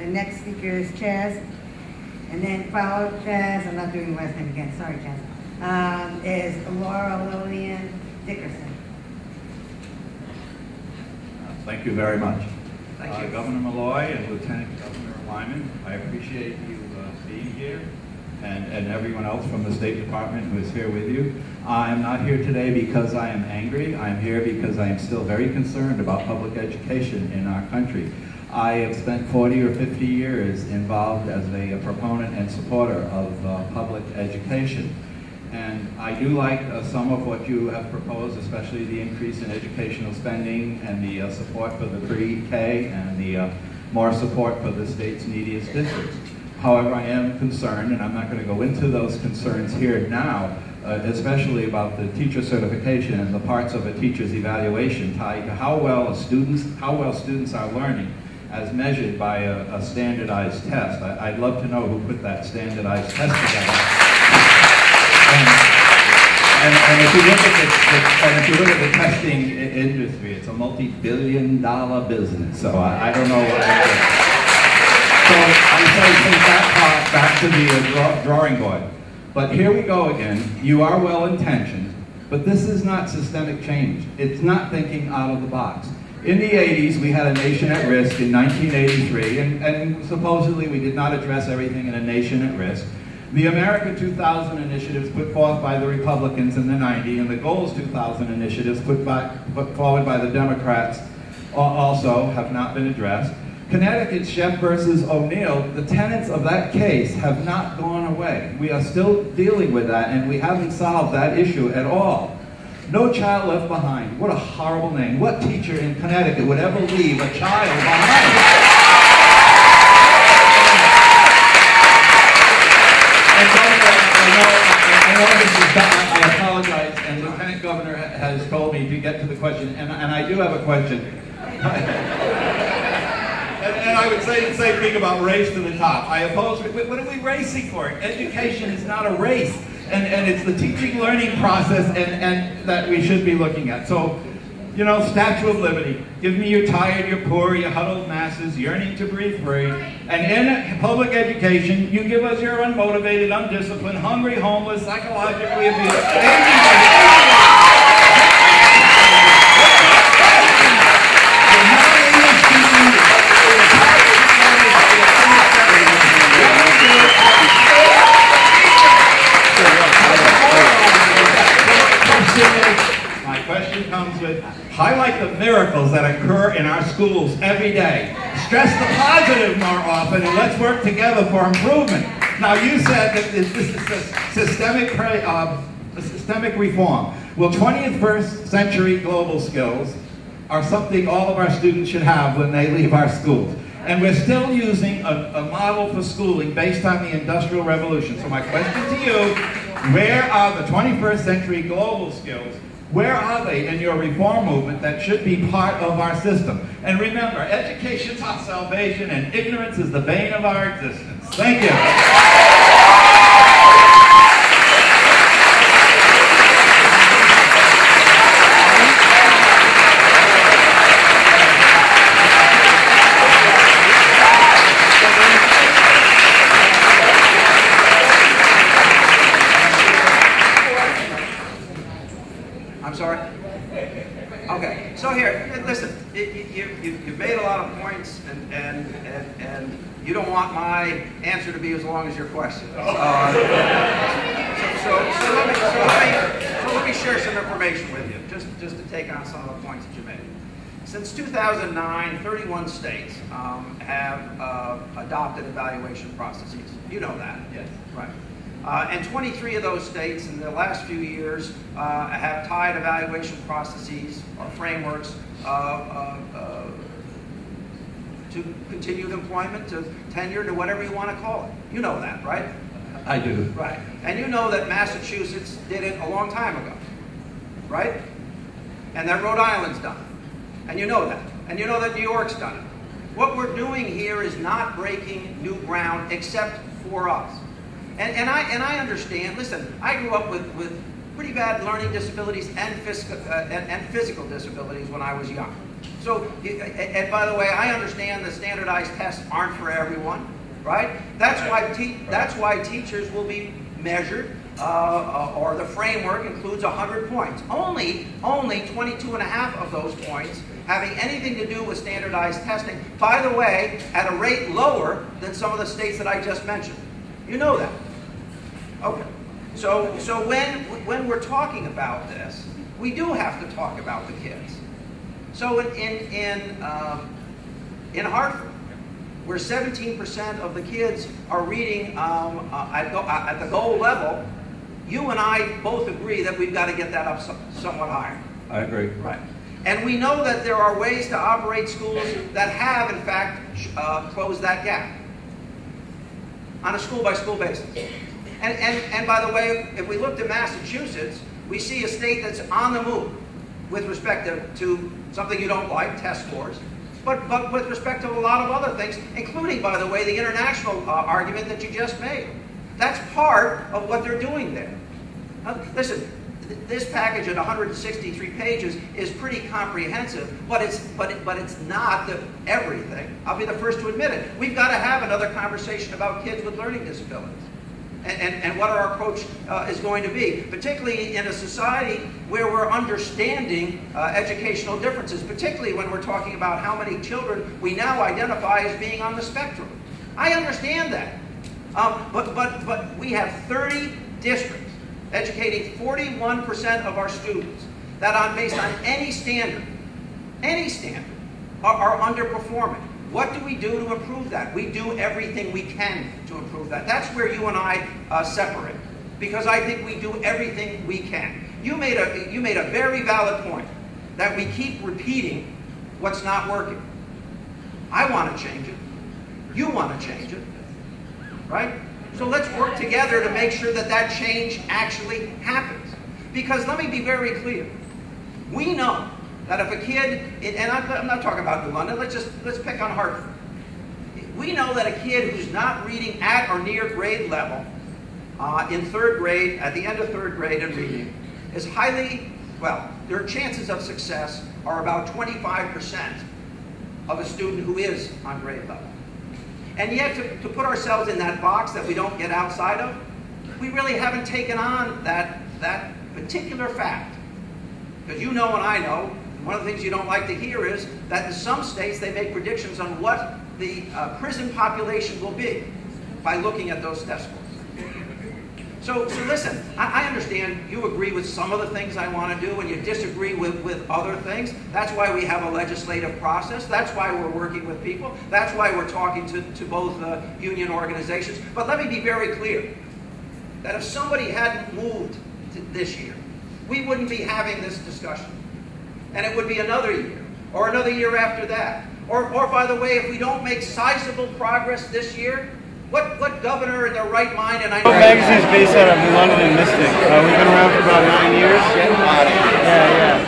the next speaker is Chaz. And then followed Chaz, I'm not doing the last name again, sorry Chaz, is Laura Lillian Dickerson. Thank you very much. Thank you. Governor Malloy and Lieutenant Governor Lyman, I appreciate you being here, and everyone else from the State Department who is here with you. I am not here today because I am angry. I am here because I am still very concerned about public education in our country. I have spent 40 or 50 years involved as a proponent and supporter of public education. And I do like some of what you have proposed, especially the increase in educational spending and the support for the pre-K and the more support for the state's neediest districts. However, I am concerned, and I'm not going to go into those concerns here now, especially about the teacher certification and the parts of a teacher's evaluation tied to how well students are learning as measured by a standardized test. I'd love to know who put that standardized test together. And if you look at the testing industry, it's a multi-billion-dollar business. So I don't know what that is. So I say take that part back to the drawing board. But here we go again. You are well-intentioned, but this is not systemic change. It's not thinking out of the box. In the 80s, we had a nation at risk in 1983, and supposedly we did not address everything in a nation at risk. The America 2000 initiatives put forth by the Republicans in the 90s, and the Goals 2000 initiatives put forward by the Democrats also have not been addressed. Connecticut's Sheff versus O'Neill, the tenets of that case have not gone away. We are still dealing with that, and we haven't solved that issue at all. No Child Left Behind. What a horrible name. What teacher in Connecticut would ever leave a child behind? I apologize, and Lieutenant Governor has told me to get to the question, and I do have a question. And I would say the same thing about race to the top. I oppose, what are we racing for? Education is not a race, and it's the teaching learning process and that we should be looking at. So, you know, Statue of Liberty, give me your tired, your poor, your huddled masses yearning to breathe free. And in public education, you give us your unmotivated, undisciplined, hungry, homeless, psychologically abused. My question comes with, highlight the miracles that occur in our schools every day. Stress the positive more often, and let's work together for improvement. Now, you said that this is a systemic reform. Well, 21st century global skills are something all of our students should have when they leave our schools. And we're still using a model for schooling based on the Industrial Revolution. So my question to you, where are the 21st century global skills? Where are they in your reform movement that should be part of our system? And remember, education's our salvation and ignorance is the bane of our existence. Thank you. Okay, so here, listen, you've made a lot of points, and you don't want my answer to be as long as your question. So let me share some information with you, just to take on some of the points that you made. Since 2009, 31 states have adopted evaluation processes. You know that. Yes. Right. And 23 of those states in the last few years have tied evaluation processes or frameworks to continued employment, to tenure, to whatever you want to call it. You know that, right? I do. Right. And you know that Massachusetts did it a long time ago, right? And that Rhode Island's done it. And you know that. And you know that New York's done it. What we're doing here is not breaking new ground except for us. And I understand, listen, I grew up with pretty bad learning disabilities and physical disabilities when I was young. So, and by the way, I understand the standardized tests aren't for everyone, right? That's why teachers will be measured, or the framework includes 100 points. Only 22 and a half of those points having anything to do with standardized testing. By the way, at a rate lower than some of the states that I just mentioned. You know that. Okay. So when we're talking about this, we do have to talk about the kids. So in Hartford, where 17% of the kids are reading at the goal level, you and I both agree that we've got to get that up somewhat higher. I agree. Right. And we know that there are ways to operate schools that have, in fact, closed that gap on a school-by-school basis. And by the way, if we look to Massachusetts, we see a state that's on the move with respect to something you don't like, test scores, but with respect to a lot of other things, including, by the way, the international argument that you just made. That's part of what they're doing there. Now, listen, this package at 163 pages is pretty comprehensive, but it's not everything. I'll be the first to admit it. We've got to have another conversation about kids with learning disabilities. And what our approach is going to be, particularly in a society where we're understanding educational differences, particularly when we're talking about how many children we now identify as being on the spectrum. I understand that. But we have 30 districts educating 41% of our students that based on any standard, are underperforming. What do we do to improve that? We do everything we can to improve that. That's where you and I separate, because I think we do everything we can. You made a very valid point that we keep repeating what's not working. I want to change it. You want to change it, right? So let's work together to make sure that that change actually happens. Because let me be very clear. We know that if a kid, and I'm not talking about New London, let's pick on Hartford. We know that a kid who's not reading at or near grade level in third grade, at the end of third grade in reading, is highly, well, their chances of success are about 25% of a student who is on grade level. And yet, to put ourselves in that box that we don't get outside of, we really haven't taken on that particular fact. Because you know and I know, one of the things you don't like to hear is that in some states they make predictions on what the prison population will be by looking at those test scores. So listen, I understand you agree with some of the things I want to do and you disagree with other things. That's why we have a legislative process. That's why we're working with people. That's why we're talking to both union organizations. But let me be very clear that if somebody hadn't moved this year, we wouldn't be having this discussion. And it would be another year, or another year after that. Or by the way, if we don't make sizable progress this year, what governor in their right mind, and I know... Magazine is based out of London and Mystic. We've been around for about 9 years. Yeah.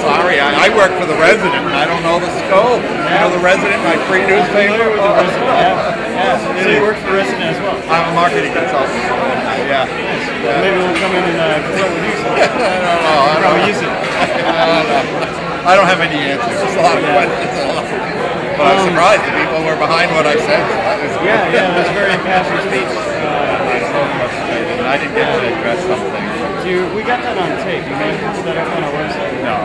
Sorry, I work for the Resident. I don't know the scope. You know the Resident, my free newspaper? Yeah. So you work for the Resident as well? I'm a marketing consultant. Yeah. Maybe we'll come in and consult with you. I don't know. I don't use it. I don't have any answers. There's a lot of questions. But I'm surprised that people were behind what I said. So that was good. Yeah, it was a very impassioned speech. I didn't get to address something. We got that on tape. You may have put that up on our website. No.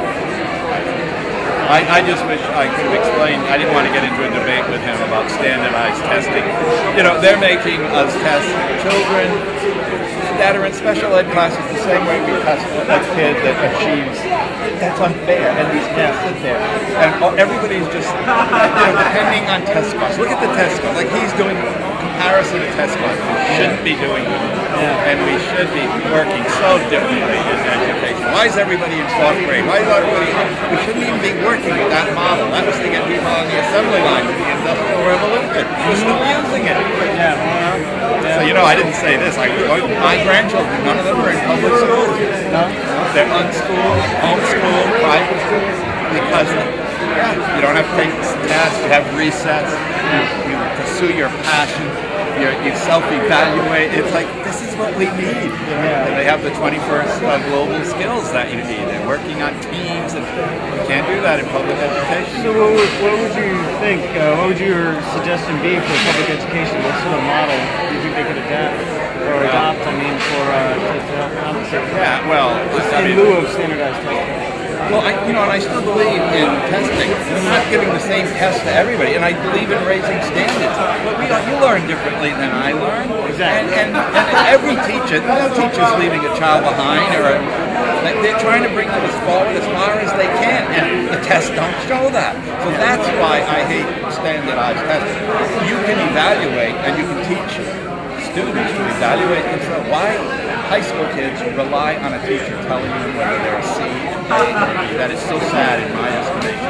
I just wish I could have explained. I didn't want to get into a debate with him about standardized testing. You know, they're making us test children that are in special ed classes the same way we test a kid that achieves. That's unfair. And these kids sit there, and everybody's just, depending on test scores. Look at the test scores. Like he's doing comparison to test scores. We shouldn't be doing it. And we should be working so differently in education. Why is everybody in fourth grade? Why is everybody? We shouldn't even be working with that model. That was to get people on the assembly line for the Industrial Revolution. We're still using it. So I didn't say this. My grandchildren, none of them are in public schools. No. They're unschooled, homeschooled, private schools, because you don't have to take tests, you have resets, you pursue your passion. you self-evaluate. It's like, this is what we need. And they have the 21st global skills that you need. And working on teams, and you can't do that in public education. So what would you think, what would your suggestion be for public education? What sort of model do you think they could adapt, or adopt, I mean, for to help compensate? Yeah, well, in lieu of standardized testing. Well, and I still believe in testing. We're not giving the same test to everybody, and I believe in raising standards. But you learn differently than I learn. Exactly. And every teacher, no teacher's leaving a child behind, they're trying to bring them forward as far as they can, and the tests don't show that. So that's why I hate standardized testing. You can evaluate, and you can teach students to evaluate themselves. Why high school kids rely on a teacher telling them whether they're a C, that is so sad in my estimation.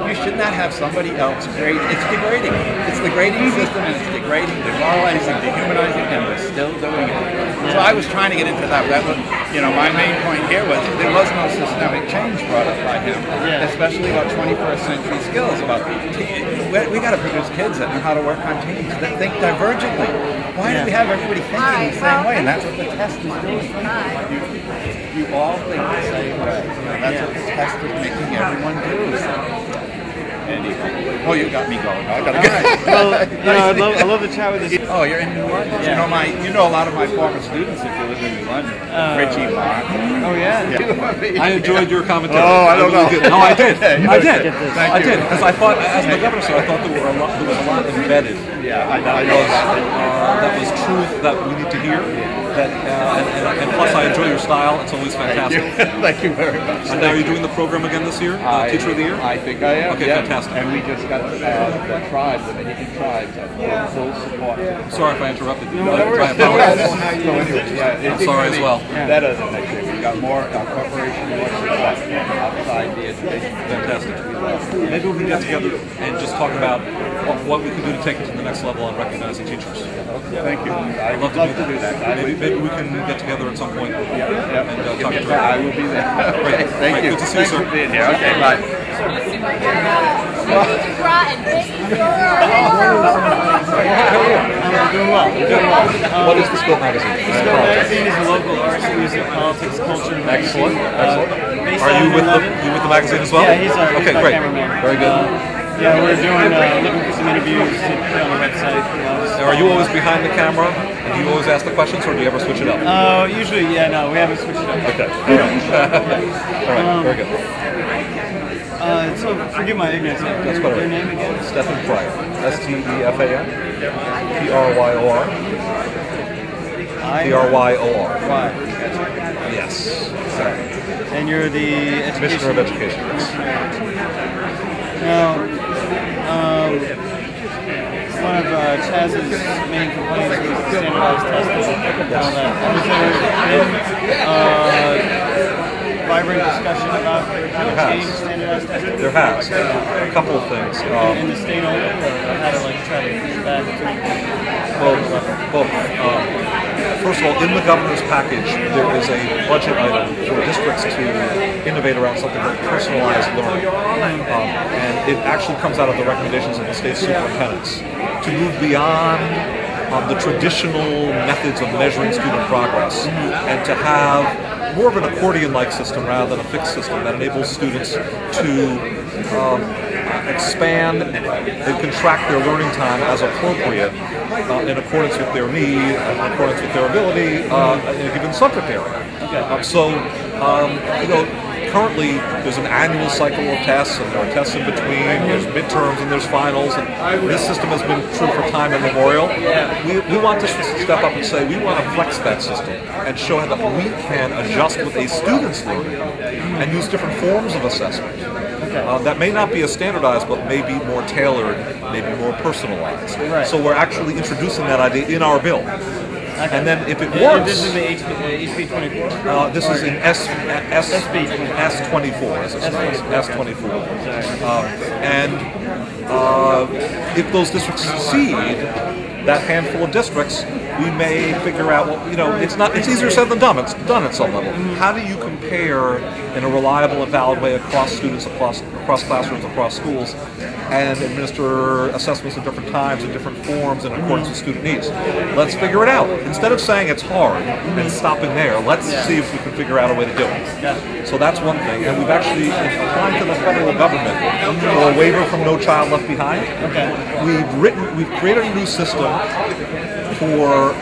You should not have somebody else grade. It's degrading. It's the grading system, and it's degrading, demoralizing, dehumanizing, and we're still doing it. So I was trying to get into that. That was, my main point here was there was no systemic change brought up by him, especially about 21st century skills. We got to produce kids that know how to work on teams, that think divergently. Why do we have everybody thinking the same way? And that's what the test is doing. You all think the same way. That's what the test is making everyone do. Anyway. Oh, you got me going. I gotta Well, I love the chat with this. Oh, you're in New London. Yeah. You know a lot of my former students if you live in New London. Richie Martin. Oh yeah. I enjoyed your commentary. Oh, I don't know. No, I did. I did. I did. Because I thought, as the governor said, I thought there was a lot embedded. Yeah, I know. That was truth that we need to hear. And plus, I enjoy your style. It's always fantastic. Thank you very much. And now you're doing the program again this year, Teacher of the Year? I think I am. Okay, fantastic. And we just got the tribes, the Dominican tribes, full support. Sorry if I interrupted you. No, I apologize. I'm sorry as well. Better than next year. We got more corporation, more support outside the education. Fantastic. Maybe we can get together and just talk about what we can do to take it to the next level on recognizing teachers. Thank you. I'd love to do that. Maybe we can get together at some point and talk to you. I will be there. Great. Thank you. Good to see you, sir. Thanks for being here. Okay, bye. I'm doing well. What is the Scope Magazine? The Scope Magazine is a local arts, music, politics, culture magazine. Excellent. Are you with the magazine as well? Yeah, he's our great. cameraman. Very good. Yeah, we're doing looking for some interviews to put on the website. Are you always behind the camera? And do you always ask the questions, or do you ever switch it up? Usually, no, we haven't switched it up. Okay. All right. Very good. So forgive my ignorance. That's what your name again? Stephen Pryor. S-T-E-F-A-N. P-R-Y-O-R. P-R-Y-O-R. Yes. And you're the Commissioner of Education. Now, one of Chaz's main complaints was the standardized testing and all that. Has there been vibrant discussion about how to change standardized testing? There has. A couple of things. In the state only, or how to try to push back? Both. First of all, in the governor's package, there is a budget item for districts to innovate around something like personalized learning. And it actually comes out of the recommendations of the state superintendents to move beyond the traditional methods of measuring student progress and to have more of an accordion-like system rather than a fixed system that enables students to expand and contract their learning time as appropriate in accordance with their need, in accordance with their ability in a given subject area. Currently there's an annual cycle of tests, and there are tests in between, there's midterms and there's finals, and this system has been true for time immemorial. We want to step up and say we want to flex that system and show that we can adjust with a student's learning and use different forms of assessment. That may not be as standardized, but may be more tailored, maybe more personalized. Right. So we're actually introducing that idea in our bill. Okay. And then if it works... This is the HB 24? This is in S24, as it says, S24. And if those districts succeed, that handful of districts we may figure out, well, you know, it's easier said than done. It's done at some level. How do you compare in a reliable and valid way across students, across classrooms, across schools, and administer assessments at different times, in different forms, in accordance with student needs? Let's figure it out. Instead of saying it's hard and stopping there, let's see if we can figure out a way to do it. So that's one thing. And we've actually, in applying to the federal government for a waiver from No Child Left Behind, we've created a new system for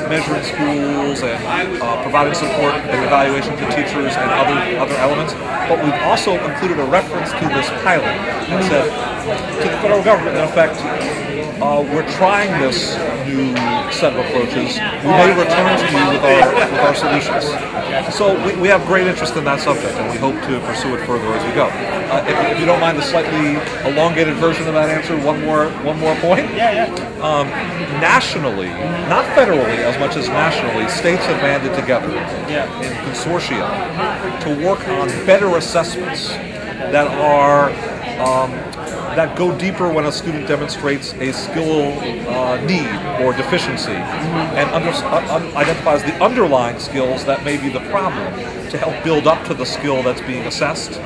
measuring schools and providing support and evaluation to teachers and other elements. But we've also included a reference to this pilot and said to the federal government, in effect, we're trying this new set of approaches. We may return to you with our solutions. So we have great interest in that subject, and we hope to pursue it further as we go. If you don't mind the slightly elongated version of that answer, one more point. Nationally, not federally as much as nationally, states have banded together in consortia to work on better assessments that are that go deeper when a student demonstrates a skill need or deficiency and identifies the underlying skills that may be the problem to help build up to the skill that's being assessed,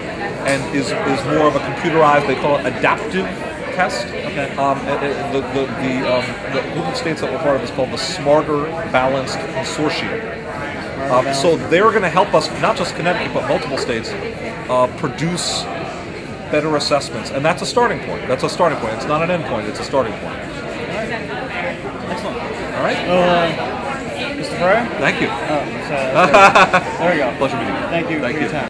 and is more of a computerized, they call it adaptive test. The group of states that we're part of is called the Smarter Balanced Consortium. So they're going to help us, not just Connecticut, but multiple states, produce better assessments, and that's a starting point. That's a starting point. It's not an end point. It's a starting point. Excellent. All right. Mr. Fryer? Thank you. There we go. Pleasure meeting you. Thank you for your time.